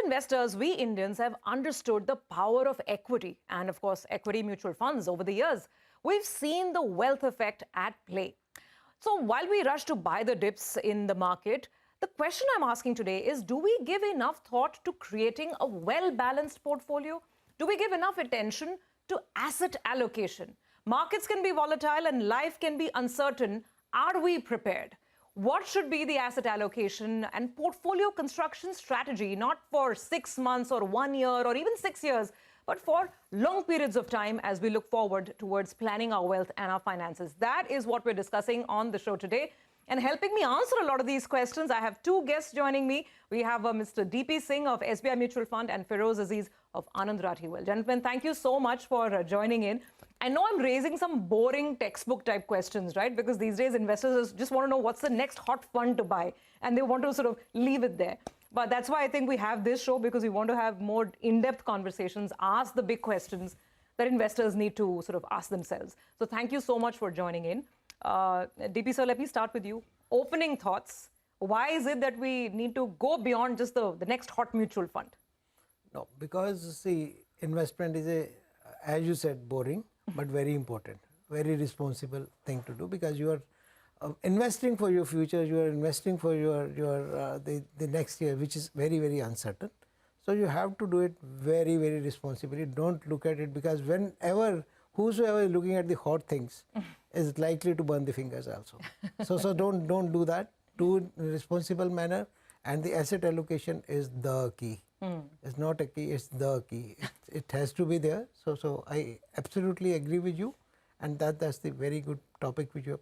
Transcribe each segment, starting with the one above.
investors, we Indians have understood the power of equity and, of course, equity mutual funds over the years. We've seen the wealth effect at play. So while we rush to buy the dips in the market, the question I'm asking today is, do we give enough thought to creating a well-balanced portfolio? Do we give enough attention to asset allocation? Markets can be volatile and life can be uncertain. Are we prepared? What should be the asset allocation and portfolio construction strategy, not for 6 months or 1 year or even 6 years, but for long periods of time as we look forward towards planning our wealth and our finances? That is what we're discussing on the show today. And helping me answer a lot of these questions, I have two guests joining me. We have Mr. D.P. Singh of SBI Mutual Fund and Feroze Aziz of Anand Rathi Wealth. Gentlemen, thank you so much for joining in. I know I'm raising some boring textbook type questions, right? Because these days investors just want to know what's the next hot fund to buy, and they want to sort of leave it there. But that's why I think we have this show, because we want to have more in-depth conversations, ask the big questions that investors need to sort of ask themselves. So thank you so much for joining in. DP sir, let me start with you. Opening thoughts. Why is it that we need to go beyond just the next hot mutual fund? No, because see, investment is as you said, boring, but very important, very responsible thing to do, because you are investing for your future, you are investing for the next year, which is very, very uncertain. So you have to do it very, very responsibly. Don't look at it, because whosoever is looking at the hot things is likely to burn the fingers also. So don't do that. Do it in a responsible manner, and the asset allocation is the key. It's not a key, it's the key. It has to be there. So I absolutely agree with you, and that's the very good topic which you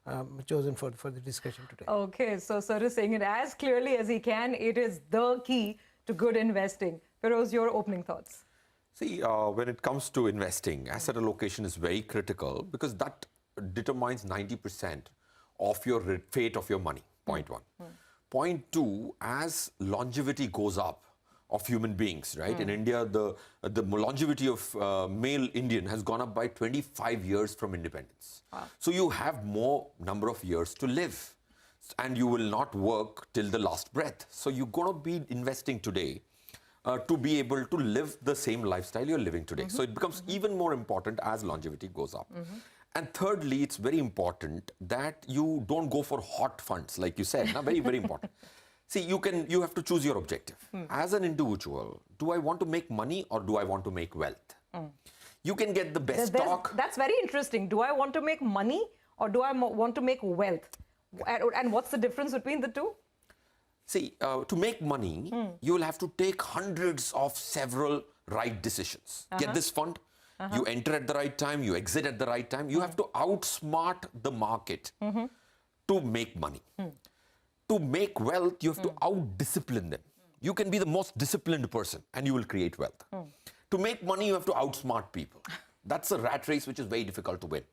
have chosen for the discussion today. Okay, so sir is saying it as clearly as he can. It is the key to good investing. Feroze, your opening thoughts. See, when it comes to investing, asset allocation is very critical, because that determines 90% of your fate of your money, point one. Point two, as longevity goes up of human beings, right? In India, the longevity of male Indian has gone up by 25 years from independence. Wow. So you have more number of years to live, and you will not work till the last breath. So you're going to be investing today to be able to live the same lifestyle you're living today. So it becomes even more important as longevity goes up. And thirdly, it's very important that you don't go for hot funds, like you said. Very, very important. See, you have to choose your objective. As an individual, do I want to make money or do I want to make wealth? You can get the best stock. That's very interesting. Do I want to make money or do I want to make wealth? And what's the difference between the two? See, to make money, you will have to take hundreds of several right decisions. Get this fund, you enter at the right time, you exit at the right time. You have to outsmart the market to make money. To make wealth, you have to out-discipline them. You can be the most disciplined person and you will create wealth. To make money, you have to outsmart people. That's a rat race which is very difficult to win.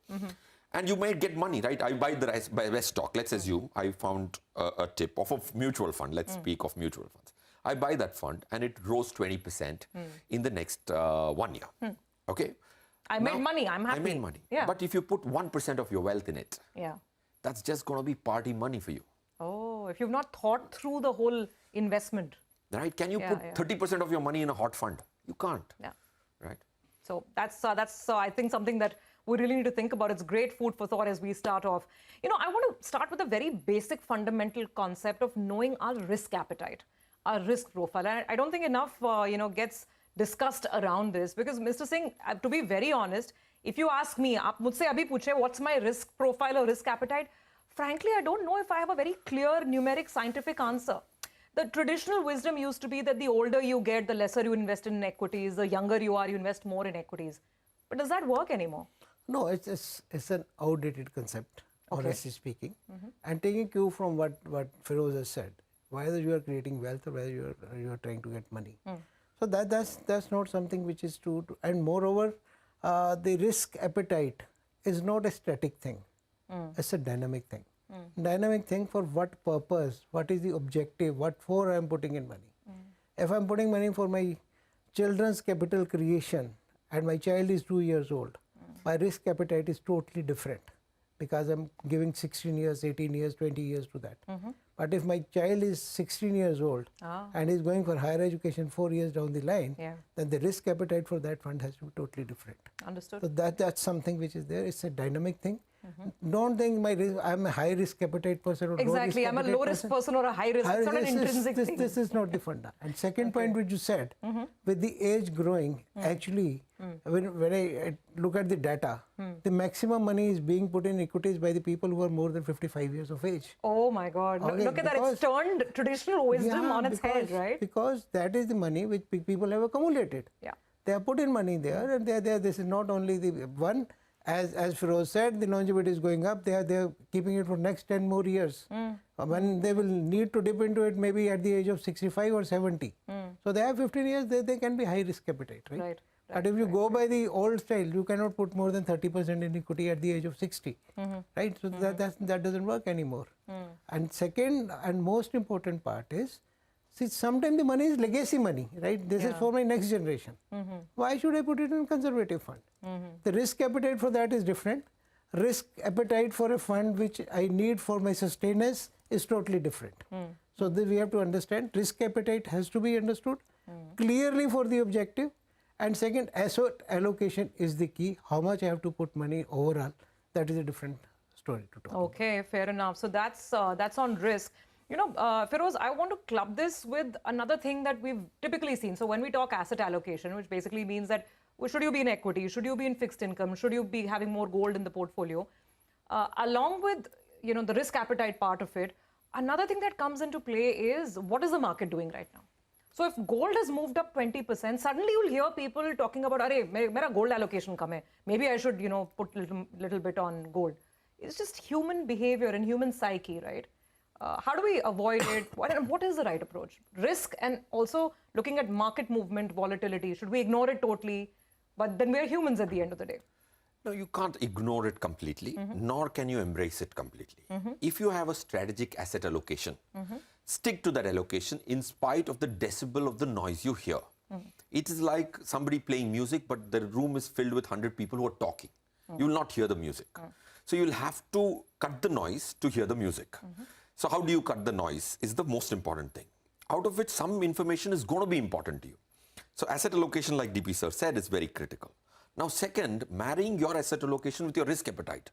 And you may get money, right? I buy the best stock. Let's assume I found a tip of a mutual fund. Let's speak of mutual funds. I buy that fund and it rose 20% in the next 1 year. Okay? I made money. I'm happy. I made money. Yeah. But if you put 1% of your wealth in it, yeah, that's just going to be party money for you. Oh, if you've not thought through the whole investment. Right? Can you put 30% of your money in a hot fund? You can't. Yeah. Right? So that's I think something that we really need to think about. It's great food for thought as we start off. You know, I want to start with a very basic fundamental concept of knowing our risk appetite, our risk profile. And I don't think enough, gets discussed around this, because Mr. Singh, to be very honest, if you ask me, aap mujhse abhi puche, what's my risk profile or risk appetite? Frankly, I don't know if I have a very clear numeric scientific answer. The traditional wisdom used to be that the older you get, the lesser you invest in equities, the younger you are, you invest more in equities. But does that work anymore? No, it's an outdated concept, honestly speaking. And taking cue from what Feroze has said, whether you are creating wealth or whether you are trying to get money. So that's not something which is true. And moreover, the risk appetite is not a static thing. It's a dynamic thing. Dynamic thing for what purpose? What is the objective? What for I am putting in money? If I am putting money for my children's capital creation and my child is 2 years old, my risk appetite is totally different. because I'm giving 16 years, 18 years, 20 years to that. But if my child is 16 years old and is going for higher education 4 years down the line, then the risk appetite for that fund has to be totally different. Understood. So that's something which is there. It's a dynamic thing. Don't think I'm a high risk appetite person or Exactly. low risk I'm a low risk person or a high risk. It's not an intrinsic thing. This is not the funda. And second point which you said, with the age growing, actually, when I look at the data, the maximum money is being put in equities by the people who are more than 55 years of age. Oh my God. Okay, Look at that. It's turned traditional wisdom on its head, right? Because that is the money which people have accumulated. Yeah. They have put in money there, and they are there. This is not only the one. As Feroz said, the longevity is going up. They are keeping it for next 10 more years. When they will need to dip into it, maybe at the age of 65 or 70. So they have 15 years. They can be high risk appetite, right? But if you go by the old style, you cannot put more than 30% in equity at the age of 60, right? So that doesn't work anymore. And second and most important part is, see, sometimes the money is legacy money, right? This is for my next generation. Why should I put it in conservative fund? The risk appetite for that is different. Risk appetite for a fund which I need for my sustenance is totally different. So we have to understand risk appetite has to be understood clearly for the objective. And second, asset allocation is the key. How much I have to put money overall, that is a different story to talk about. Okay, fair enough. So that's on risk. You know, Feroz, I want to club this with another thing that we've typically seen. So when we talk asset allocation, which basically means that should you be in equity, should you be in fixed income, should you be having more gold in the portfolio, along with, you know, the risk appetite part of it, another thing that comes into play is what is the market doing right now? So if gold has moved up 20%, suddenly you'll hear people talking about, "Arey, mera gold allocation kam hai. Maybe I should, you know, put little bit on gold." It's just human behavior and human psyche, right? How do we avoid it? What is the right approach? Risk and also looking at market movement, volatility. Should we ignore it totally? But then we're humans at the end of the day. No, you can't ignore it completely, nor can you embrace it completely. If you have a strategic asset allocation, stick to that allocation in spite of the decibel of the noise you hear. It is like somebody playing music, but the room is filled with 100 people who are talking. You will not hear the music. So you'll have to cut the noise to hear the music. So how do you cut the noise is the most important thing. Out of which some information is going to be important to you. So asset allocation, like DP sir said, is very critical. Now, second, marrying your asset allocation with your risk appetite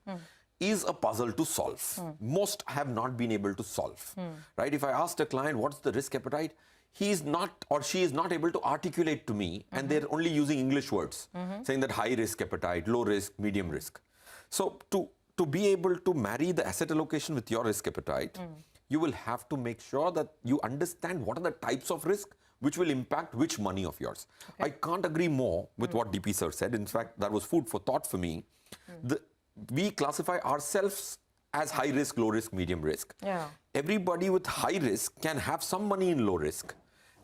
is a puzzle to solve. Most have not been able to solve, right? If I asked a client, what's the risk appetite? He is not or she is not able to articulate to me, and they're only using English words, saying that high risk appetite, low risk, medium risk. So to be able to marry the asset allocation with your risk appetite, you will have to make sure that you understand what are the types of risk which will impact which money of yours. I can't agree more with what DP sir said. In fact, that was food for thought for me. We classify ourselves as high risk, low risk, medium risk. Everybody with high risk can have some money in low risk.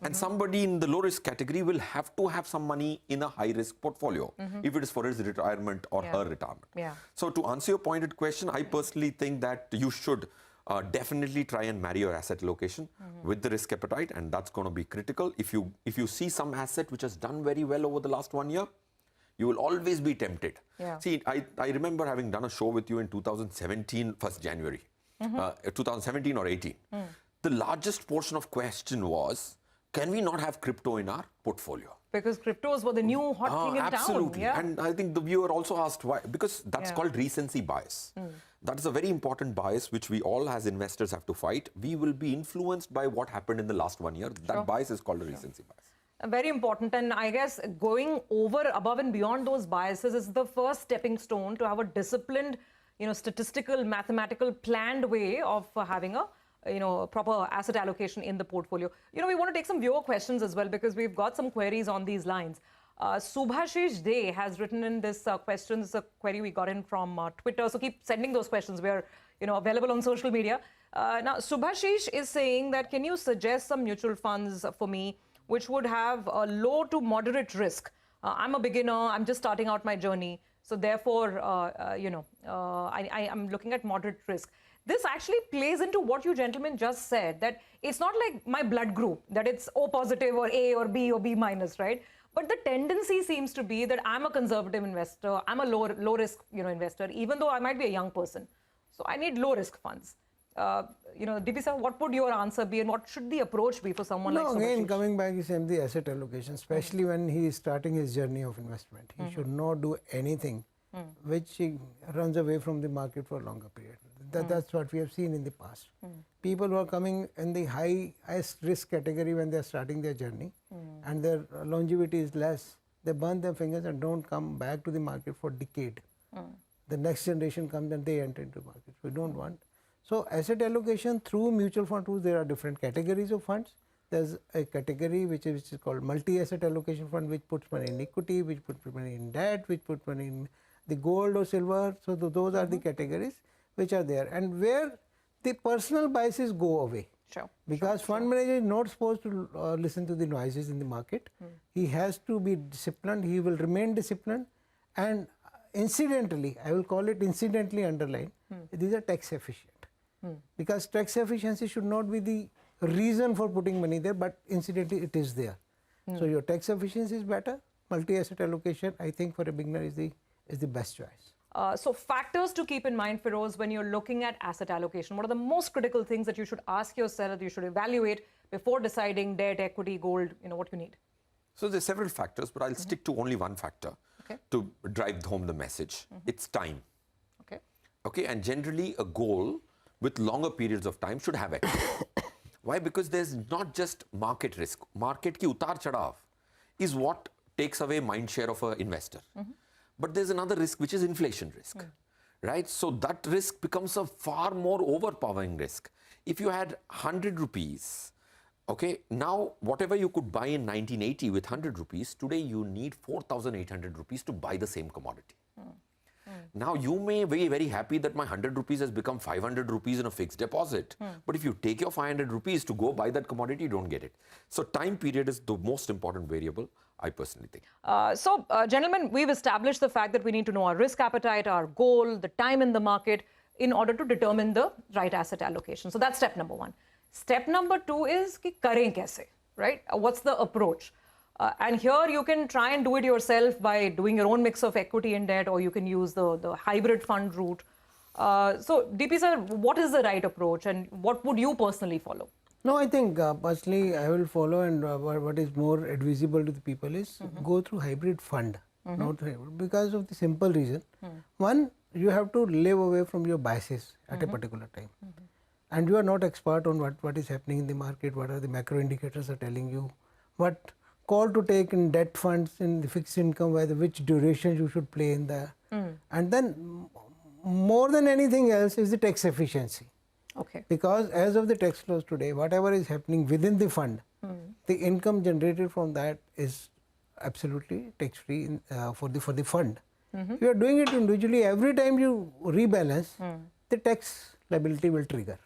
And somebody in the low risk category will have to have some money in a high risk portfolio if it is for his retirement or her retirement. So to answer your pointed question, I personally think that you should definitely try and marry your asset allocation with the risk appetite, and that's going to be critical. If you see some asset which has done very well over the last 1 year, you will always be tempted. See, I remember having done a show with you in 2017, 1st January, 2017 or 18. The largest portion of question was, can we not have crypto in our portfolio? Because cryptos were the new hot thing in absolutely. town. And I think the viewer also asked why, because that's called recency bias. That is a very important bias which we all as investors have to fight. We will be influenced by what happened in the last 1 year. That bias is called a recency bias. Very important, and I guess going over, above and beyond those biases is the first stepping stone to have a disciplined, you know, statistical, mathematical, planned way of having a, you know, proper asset allocation in the portfolio. You know, we want to take some viewer questions as well because we've got some queries on these lines. Subhashish Day has written in this question. This is a query we got in from Twitter. So keep sending those questions. We're, you know, available on social media. Now, Subhashish is saying that, can you suggest some mutual funds for me which would have a low to moderate risk? I'm a beginner. I'm just starting out my journey. So therefore, you know, I'm looking at moderate risk. This actually plays into what you gentlemen just said, that it's not like my blood group, that it's O positive or A or B or B minus, right? But the tendency seems to be that I'm a conservative investor, I'm a low risk investor, even though I might be a young person. So I need low risk funds. DP sir, what would your answer be, and what should the approach be for someone like No, Subhashish? again, coming back, is the asset allocation, especially when he is starting his journey of investment. He should not do anything which he runs away from the market for a longer period. That's what we have seen in the past. People who are coming in the highest risk category when they are starting their journey and their longevity is less, they burn their fingers and don't come back to the market for decade. The next generation comes and they enter into market. We don't want. So asset allocation through mutual fund tools, there are different categories of funds. There's a category which is called multi-asset allocation fund, which puts money in equity, which puts money in debt, which puts money in the gold or silver. So those are the categories which are there, and where the personal biases go away. Sure. Because fund manager is not supposed to listen to the noises in the market. He has to be disciplined. He will remain disciplined, and incidentally, I will call it incidentally underlined, these are tax efficient. Because tax efficiency should not be the reason for putting money there, but incidentally it is there. So your tax efficiency is better. Multi-asset allocation, I think, for a beginner is the best choice. So factors to keep in mind, Feroz, when you're looking at asset allocation, what are the most critical things that you should ask yourself, you should evaluate before deciding debt, equity, gold, what you need? So there's several factors, but I'll stick to only one factor to drive home the message. It's time. Okay, and generally a goal with longer periods of time should have equity. Why? Because there's not just market risk. Market ki utar chadav is what takes away mind share of an investor. But there's another risk, which is inflation risk, right? So that risk becomes a far more overpowering risk. If you had 100 rupees, okay, now whatever you could buy in 1980 with 100 rupees, today you need 4,800 rupees to buy the same commodity. Now you may be very happy that my 100 rupees has become 500 rupees in a fixed deposit. But if you take your 500 rupees to go buy that commodity, you don't get it. So time period is the most important variable, I personally think. Gentlemen, we've established the fact that we need to know our risk appetite, our goal, the time in the market in order to determine the right asset allocation. So that's step number one. Step number two is ki kare kaise, right? What's the approach? And here you can try and do it yourself by doing your own mix of equity and debt, or you can use the hybrid fund route. So DP sir, what is the right approach and what would you personally follow? No, I think personally I will follow, and what is more advisable to the people is go through hybrid fund, not hybrid, because of the simple reason. One, you have to live away from your biases at a particular time. And you are not expert on what is happening in the market, what are the macro indicators are telling you, what call to take in debt funds, in the fixed income, whether which duration you should play in there. And then more than anything else is the tax efficiency. Okay. Because as of the tax laws today, whatever is happening within the fund, the income generated from that is absolutely tax free for the fund. If you are doing it individually, every time you rebalance, the tax liability will trigger.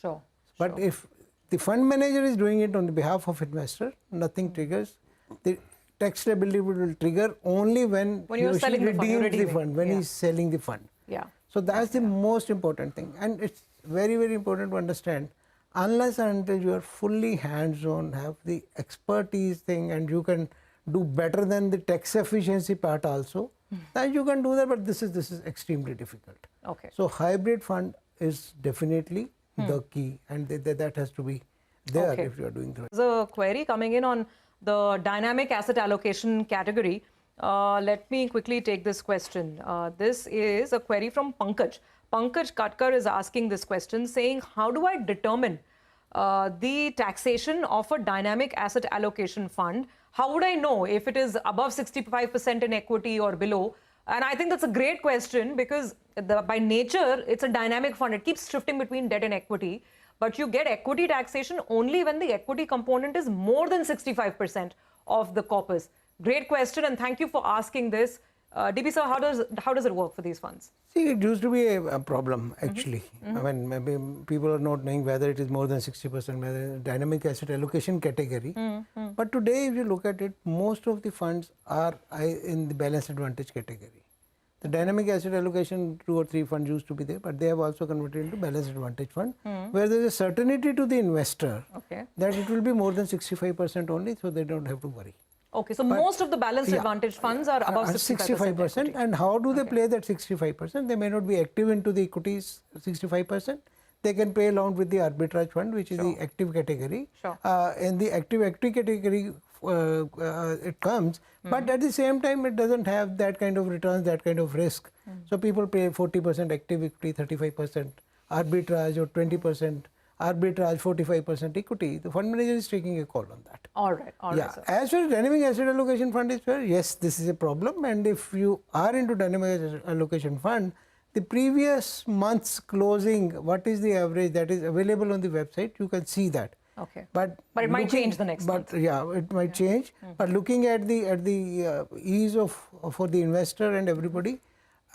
Sure. But if the fund manager is doing it on the behalf of investor, nothing triggers. The tax liability will trigger only when he you're or she selling the fund, you're redeems the redeeming. fund, when he's selling the fund. Yeah. So that's the most important thing, and it's very, very important to understand, unless and until you are fully hands-on, have the expertise thing, and you can do better than the tax efficiency part also, then you can do that, but this is extremely difficult. Okay. So hybrid fund is definitely the key, and that has to be there if you are doing the right. There's a query coming in on the dynamic asset allocation category. Let me quickly take this question. This is a query from Pankaj. Pankaj Katkar is asking this question, saying, how do I determine the taxation of a dynamic asset allocation fund? How would I know if it is above 65% in equity or below? And I think that's a great question, because by nature, it's a dynamic fund. It keeps shifting between debt and equity. But you get equity taxation only when the equity component is more than 65% of the corpus. Great question, and thank you for asking this. DP sir, how does it work for these funds? See, it used to be a problem actually. I mean, maybe people are not knowing whether it is more than 60%, whether dynamic asset allocation category. But today, if you look at it, most of the funds are in the balanced advantage category. The dynamic asset allocation 2 or 3 funds used to be there, but they have also converted into balanced advantage fund, where there is a certainty to the investor that it will be more than 65% only, so they don't have to worry. Okay, so most of the balanced advantage funds are above 65% equity. And how do they play that 65%? They may not be active into the equities 65%. They can play along with the arbitrage fund, which is the active category. Sure. In the active equity category, it comes, but at the same time, it doesn't have that kind of returns, that kind of risk. So people pay 40% active equity, 35% arbitrage, or 20% arbitrage, 45% equity. The fund manager is taking a call on that. All right, sir. As far as dynamic asset allocation fund is concerned, yes, this is a problem. And if you are into dynamic asset allocation fund, the previous month's closing, what is the average that is available on the website, you can see that. Okay. But it might change the next month. Yeah, it might change. But looking at the ease of for the investor and everybody,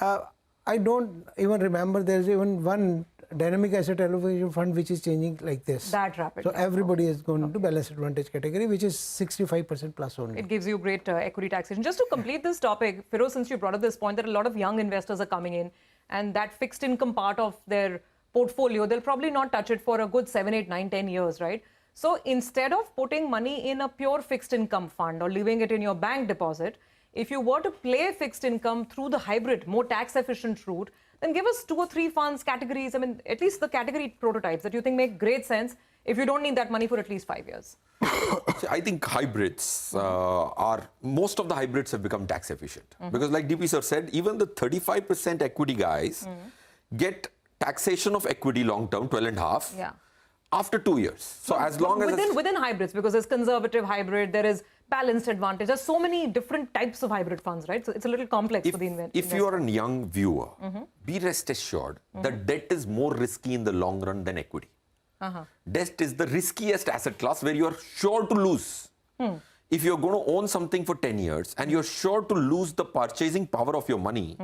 I don't even remember there's even one dynamic asset allocation fund which is changing like this. That rapidly. So everybody is going into balanced advantage category, which is 65% plus only. It gives you great equity taxation. Just to complete this topic, Feroz, since you brought up this point that a lot of young investors are coming in, and that fixed income part of their portfolio, they'll probably not touch it for a good 7, 8, 9, 10 years, right? So instead of putting money in a pure fixed income fund or leaving it in your bank deposit, if you were to play fixed income through the hybrid, more tax efficient route, then give us 2 or 3 funds, categories, I mean, at least the category prototypes that you think make great sense if you don't need that money for at least 5 years. So I think hybrids most of the hybrids have become tax efficient. Because like DP sir said, even the 35% equity guys get taxation of equity long term, 12.5. Yeah. After 2 years. So as long as within hybrids, because there's conservative hybrid, there is balanced advantage. There's so many different types of hybrid funds, right? So it's a little complex for the investor. If you are a young viewer, be rest assured that debt is more risky in the long run than equity. Debt is the riskiest asset class where you are sure to lose. If you're going to own something for 10 years and you're sure to lose the purchasing power of your money,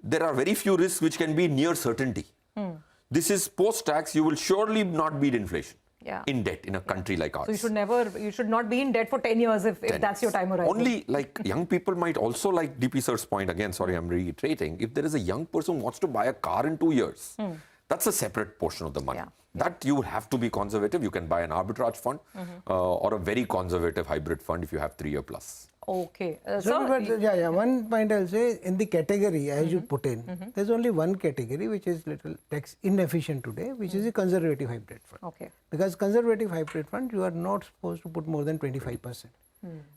there are very few risks which can be near certainty. This is post-tax, you will surely not beat inflation in debt in a country like ours. So you should not be in debt for 10 years if that's your time horizon. Only like young people might also, like DP sir's point again, sorry, I'm reiterating, if there is a young person who wants to buy a car in 2 years, that's a separate portion of the money. That you have to be conservative. You can buy an arbitrage fund or a very conservative hybrid fund if you have 3 year plus. Okay. One point I'll say, in the category as you put in, there's only one category which is little tax inefficient today, which is a conservative hybrid fund. Okay. Because conservative hybrid fund, you are not supposed to put more than 25%.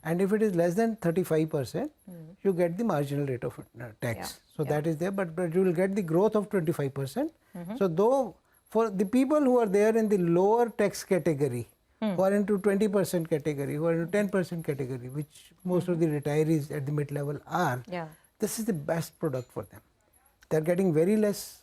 And if it is less than 35%, you get the marginal rate of tax. So that is there, but you will get the growth of 25%. So though for the people who are there in the lower tax category, who are into 20% category, who are into 10% category, which most of the retirees at the mid-level are, this is the best product for them. They're getting very less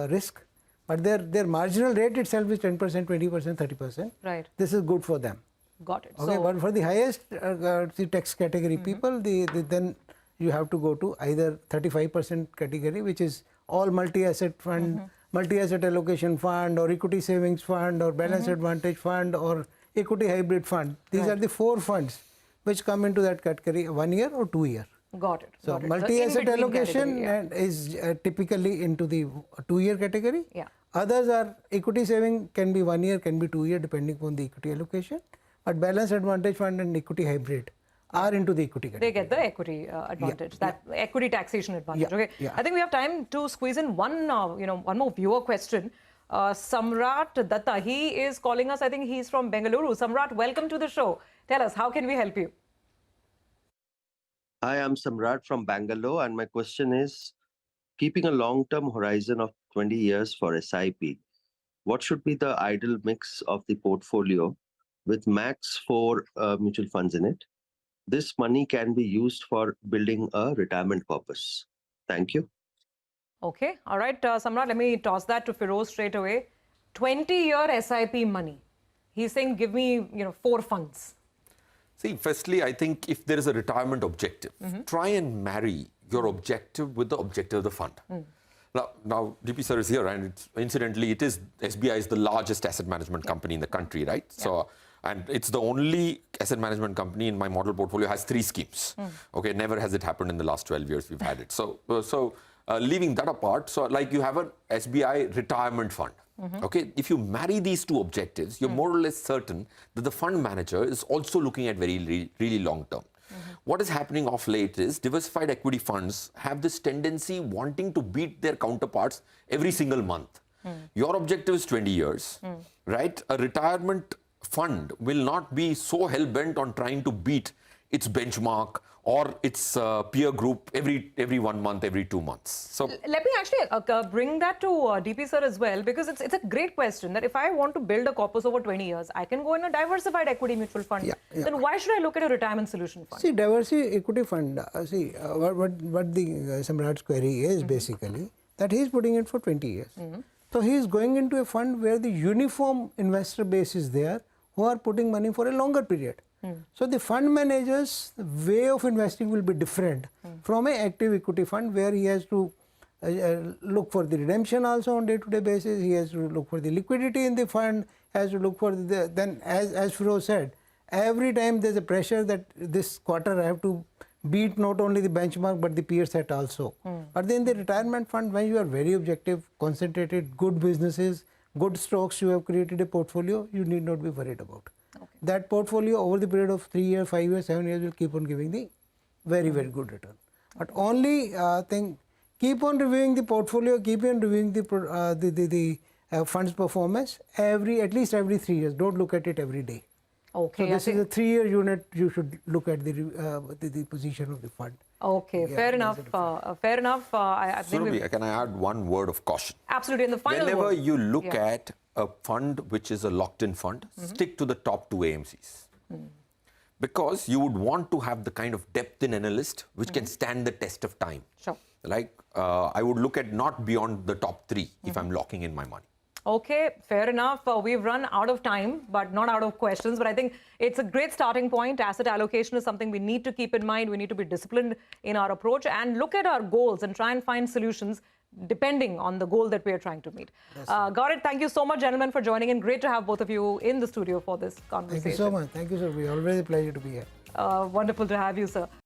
risk, but their marginal rate itself is 10%, 20%, 30%. Right. This is good for them. Got it. Okay, but for the highest the tax category people, then you have to go to either 35% category, which is all multi-asset fund, multi-asset allocation fund, or equity savings fund, or balanced advantage fund, or equity hybrid fund. These are the 4 funds which come into that category, 1 year or 2 year. Got it. So multi-asset allocation is typically into the 2 year category. Others are equity saving, can be 1 year, can be 2 year, depending on the equity allocation. But balanced advantage fund and equity hybrid are into the equity category. They get the equity advantage, equity taxation advantage. Okay. I think we have time to squeeze in one more viewer question. Samrat Datta, he is calling us. I think he's from Bengaluru. Samrat, welcome to the show. Tell us, how can we help you? Hi, I'm Samrat from Bangalore, and my question is, keeping a long-term horizon of 20 years for SIP, what should be the ideal mix of the portfolio with max 4 mutual funds in it? This money can be used for building a retirement corpus. Thank you. Okay. All right, Samrat, let me toss that to Feroz straight away. 20-year SIP money. He's saying, give me 4 funds. See, firstly, I think if there is a retirement objective, try and marry your objective with the objective of the fund. Now, DP sir is here, and incidentally, SBI is the largest asset management company in the country, right? So, and it's the only asset management company in my model portfolio has 3 schemes. Okay, never has it happened in the last 12 years we've had it. So, leaving that apart, so like you have an SBI retirement fund. Okay, if you marry these 2 objectives, you're more or less certain that the fund manager is also looking at really long term. What is happening of late is diversified equity funds have this tendency wanting to beat their counterparts every single month. Your objective is 20 years, right? A retirement fund will not be so hell-bent on trying to beat its benchmark or its peer group every 1 month, every 2 months. So Let me actually bring that to DP sir as well, because it's a great question that if I want to build a corpus over 20 years, I can go in a diversified equity mutual fund. Yeah, yeah. Then why should I look at a retirement solution fund? See, diversity equity fund, what the Samrat's query is basically that he is putting it for 20 years. So he is going into a fund where the uniform investor base is there who are putting money for a longer period. So the fund manager's way of investing will be different from an active equity fund where he has to look for the redemption also on day-to-day basis. He has to look for the liquidity in the fund, has to look for then as Firoz said, every time there's a pressure that this quarter I have to beat not only the benchmark but the peer set also. But then the retirement fund, when you are very objective, concentrated, good businesses, good stocks, you have created a portfolio, you need not be worried about. That portfolio over the period of 3 years, 5 years, 7 years will keep on giving the very, very good return. But only thing, keep on reviewing the portfolio, keep on reviewing the fund's performance at least every 3 years. Don't look at it every day. Okay. So this is a 3-year unit. You should look at the position of the fund. Okay, Yeah, fair enough. Fair enough. I think Surabhi, can I add one word of caution? absolutely. And the final Whenever word. you look Yeah. at a fund which is a locked-in fund, stick to the top 2 AMCs. Because you would want to have the kind of depth in analyst which can stand the test of time. Sure. Like, I would look at not beyond the top 3 if I'm locking in my money. Okay, fair enough. We've run out of time, but not out of questions. But I think it's a great starting point. Asset allocation is something we need to keep in mind. We need to be disciplined in our approach and look at our goals and try and find solutions depending on the goal that we are trying to meet. Got it. Thank you so much, gentlemen, for joining in. Great to have both of you in the studio for this conversation. Thank you so much. Thank you, sir. Always a pleasure to be here. Wonderful to have you, sir.